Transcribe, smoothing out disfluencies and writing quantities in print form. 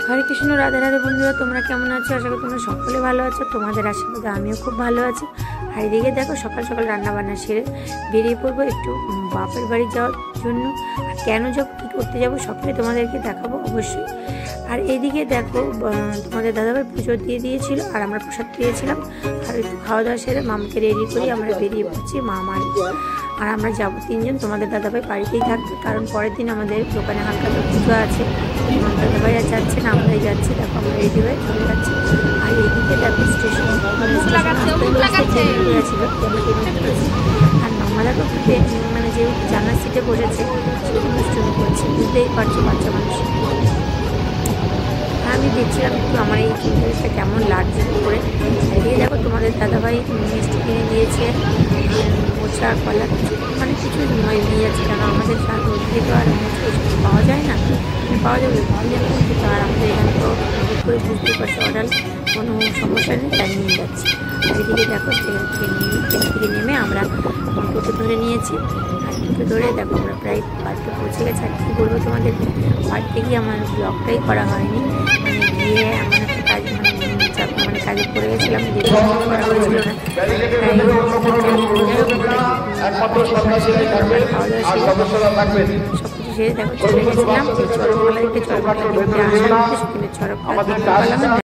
হরে কৃষ্ণ, রাধে রাধে বন্ধুরা, তোমরা কেমন আছো? আশা করি তোমরা সকলে ভালো আছো। তোমাদের আশীর্বাদে আমিও খুব ভালো আছি। আর এদিকে দেখো সকাল সকাল রান্নাবান্না সেরে বেরিয়ে পড়বো একটু বাপের বাড়ি যাওয়ার জন্য। আর কেন যাবো, কী করতে যাবো সবটাই তোমাদেরকে দেখাবো অবশ্যই। আর এইদিকে দেখো তোমাদের দাদাভাই পুজো দিয়ে দিয়েছিল আর আমরা প্রসাদ পেয়েছিলাম। আর একটু খাওয়া দাওয়া সেরে মামাকে রেডি করি আমরা বেরিয়ে পড়ছি মামা আর আমরা যাবো তিনজন। তোমাদের দাদাভাই বাড়িতেই থাকবে, কারণ পরের দিন আমাদের দোকানে হালকা পুজো আছে। তোমার দাদাভাই আর যাচ্ছে না, আমরাই যাচ্ছি। দেখো আমরা রেডি হয়ে চলে যাচ্ছি। আর এইদিকে দেখো স্টেশন ছিল আর মামা দেখো মানে যে জানার সিটে বসেছে দুষ্টুমি করছে, বুঝতেই পারছো বাচ্চা মানুষ। আমি দেখছিলাম একটু আমার এই জিনিসটা কেমন লাগছে করে। এদিকে দেখো তোমাদের দাদাভাই মিষ্টি কিনে দিয়েছে, মোচা কলা মানে কিছু নিয়ে যাচ্ছে, কেন আমাদের ওদিকে তো আর কিছু পাওয়া যায় না, পাওয়া যাবে কিন্তু। আর আমাদের এখানে তো করে বুঝতেই পারছি অর্ডার কোনো সমস্যা নেই, তাই নিয়ে যাচ্ছি। আর এদিকে দেখো ট্রেন থেকে নেমে আমরা টোটো ধরে নিয়েছি। আর টোটো ধরে দেখো আমরা প্রায় বাড়িতে পৌঁছে গেছি। আর কী বলবো তোমাদেরকে, বাড়িতে গিয়ে আমার ব্লগটাই করা হয়নি, মানে গিয়ে এমন একটা কাজ মানে কাজে পড়ে গেছিলাম যে করা হয়েছিল না। খাওয়া দাওয়া সবকিছু সেরে দেখো চলে গেছিলাম চরকমালা দেখতে। চরকমালা দেখতে আসার উদ্দেশ্যে কিন্তু চরকমালা